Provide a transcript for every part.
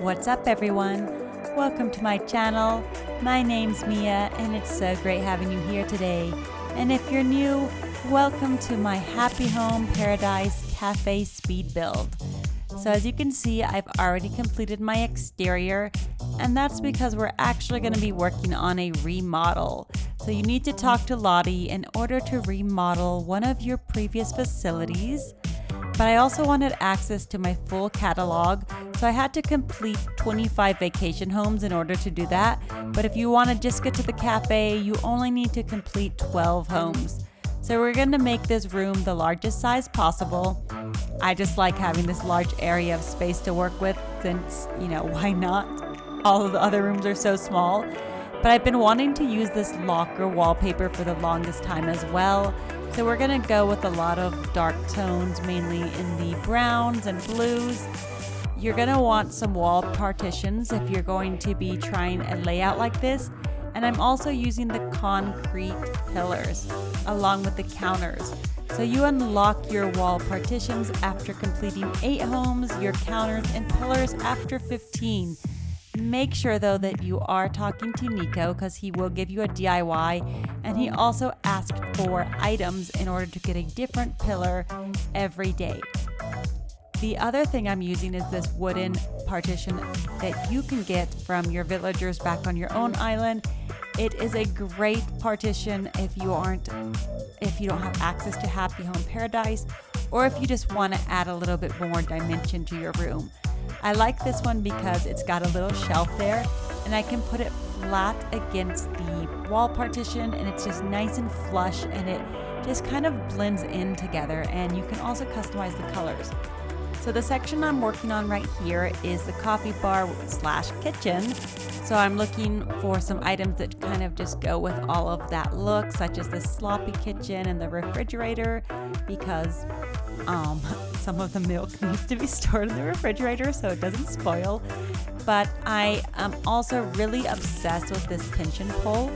What's up everyone? Welcome to my channel. My name's Mia and it's so great having you here today. And if you're new, welcome to my Happy Home Paradise Cafe Speed Build. So as you can see, I've already completed my exterior, and that's because we're actually going to be working on a remodel. So you need to talk to Lottie in order to remodel one of your previous facilities. But I also wanted access to my full catalog, so I had to complete 25 vacation homes in order to do that. But if you want to just get to the cafe, you only need to complete 12 homes. So we're going to make this room the largest size possible. I just like having this large area of space to work with since, why not? All of the other rooms are so small. But I've been wanting to use this locker wallpaper for the longest time as well. So we're going to go with a lot of dark tones, mainly in the browns and blues. You're going to want some wall partitions if you're going to be trying a layout like this. And I'm also using the concrete pillars along with the counters. So you unlock your wall partitions after completing 8 homes, your counters and pillars after 15. Make sure though that you are talking to Nico because he will give you a DIY, and he also asked for items in order to get a different pillar every day. The other thing I'm using is this wooden partition that you can get from your villagers back on your own island. It is a great partition if you don't have access to Happy Home Paradise, or if you just want to add a little bit more dimension to your room. I like this one because it's got a little shelf there, and I can put it flat against the wall partition, and it's just nice and flush, and it just kind of blends in together, and you can also customize the colors. So the section I'm working on right here is the coffee bar / kitchen. So I'm looking for some items that kind of just go with all of that look, such as the sloppy kitchen and the refrigerator, because some of the milk needs to be stored in the refrigerator so it doesn't spoil. But I am also really obsessed with this pinch and pull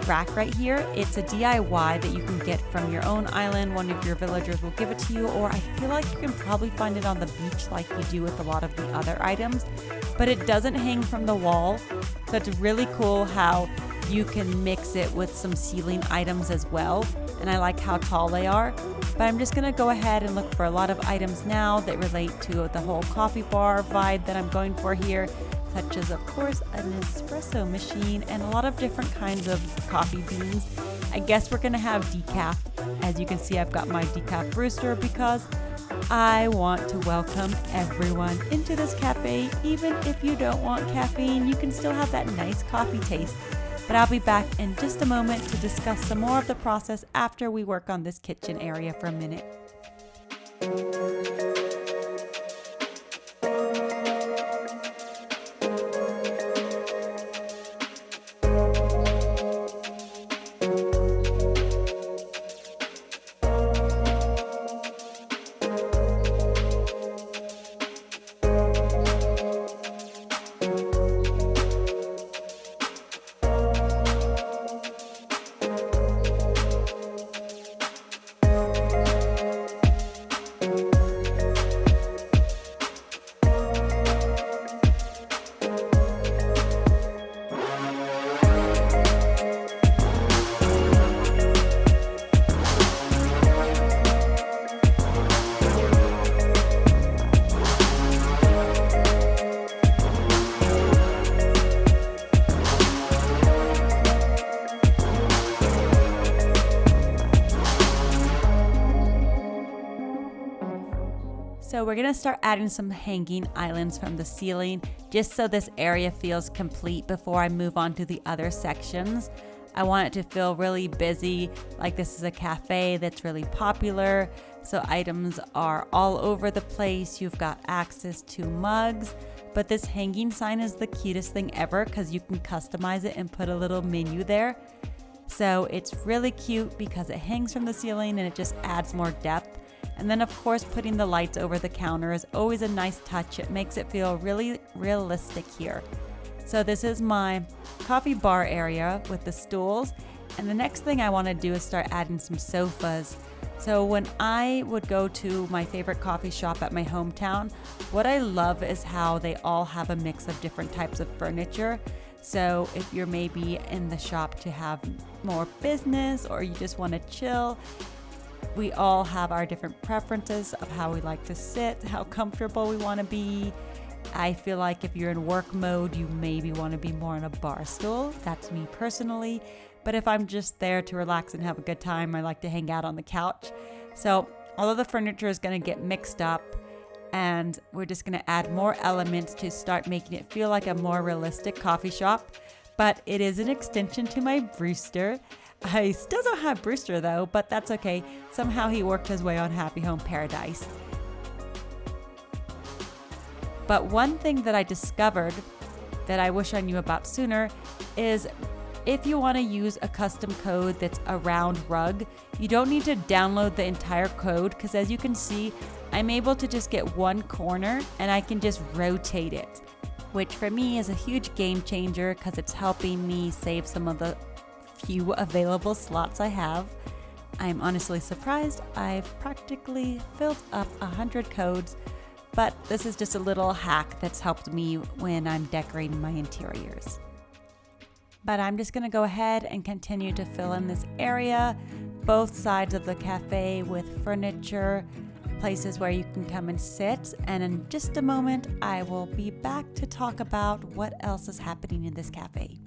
rack right here. It's a DIY that you can get from your own island. One of your villagers will give it to you, or I feel like you can probably find it on the beach like you do with a lot of the other items, but it doesn't hang from the wall. So it's really cool how you can mix it with some ceiling items as well, and I like how tall they are. But I'm just gonna go ahead and look for a lot of items now that relate to the whole coffee bar vibe that I'm going for here, such as, of course, an espresso machine and a lot of different kinds of coffee beans. I guess we're gonna have decaf. As you can see, I've got my decaf rooster because I want to welcome everyone into this cafe. Even if you don't want caffeine, you can still have that nice coffee taste. But I'll be back in just a moment to discuss some more of the process after we work on this kitchen area for a minute. So we're gonna start adding some hanging islands from the ceiling just so this area feels complete before I move on to the other sections. I want it to feel really busy, like this is a cafe that's really popular. So items are all over the place. You've got access to mugs, but this hanging sign is the cutest thing ever because you can customize it and put a little menu there. So it's really cute because it hangs from the ceiling and it just adds more depth. And then of course, putting the lights over the counter is always a nice touch. It makes it feel really realistic here. So this is my coffee bar area with the stools. And the next thing I want to do is start adding some sofas. So when I would go to my favorite coffee shop at my hometown, what I love is how they all have a mix of different types of furniture. So if you're maybe in the shop to have more business or you just want to chill, we all have our different preferences of how we like to sit, how comfortable we want to be. I feel like if you're in work mode, you maybe want to be more on a bar stool. That's me personally. But if I'm just there to relax and have a good time, I like to hang out on the couch. So all of the furniture is going to get mixed up, and we're just going to add more elements to start making it feel like a more realistic coffee shop. But it is an extension to my Brewster. I still don't have Brewster though, but that's okay. Somehow he worked his way on Happy Home Paradise. But one thing that I discovered that I wish I knew about sooner is if you want to use a custom code that's a round rug, you don't need to download the entire code, because as you can see, I'm able to just get one corner and I can just rotate it, which for me is a huge game changer because it's helping me save some of the few available slots I have. I'm honestly surprised. I've practically filled up 100 codes, but this is just a little hack that's helped me when I'm decorating my interiors. But I'm just gonna go ahead and continue to fill in this area, both sides of the cafe, with furniture, places where you can come and sit. And in just a moment, I will be back to talk about what else is happening in this cafe.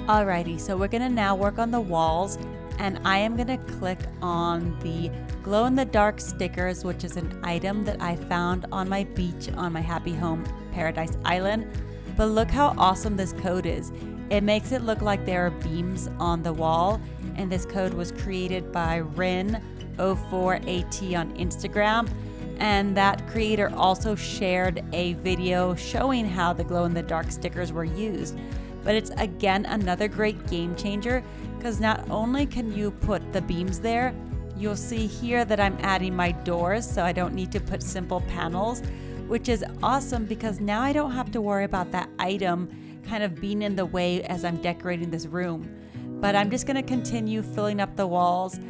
Alrighty, so we're gonna now work on the walls, and I am gonna click on the glow-in-the-dark stickers, which is an item that I found on my beach on my Happy Home Paradise Island. But look how awesome this code is. It makes it look like there are beams on the wall, and this code was created by Ren04AT on Instagram. And that creator also shared a video showing how the glow-in-the-dark stickers were used. But it's again another great game changer, because not only can you put the beams there, you'll see here that I'm adding my doors, so I don't need to put simple panels, which is awesome because now I don't have to worry about that item kind of being in the way as I'm decorating this room. But I'm just gonna continue filling up the walls.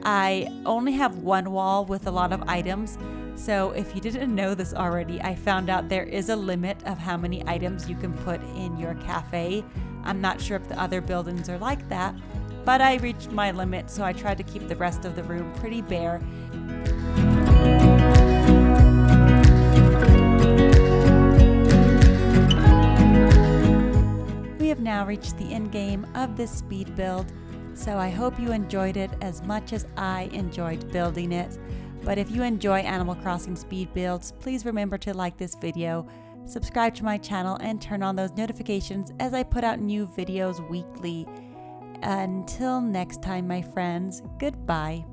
I only have one wall with a lot of items, so if you didn't know this already, I found out there is a limit of how many items you can put in your cafe. I'm not sure if the other buildings are like that, but I reached my limit, so I tried to keep the rest of the room pretty bare. We have now reached the end game of this speed build, so I hope you enjoyed it as much as I enjoyed building it. But if you enjoy Animal Crossing speed builds, please remember to like this video, subscribe to my channel, and turn on those notifications as I put out new videos weekly. Until next time, my friends, goodbye.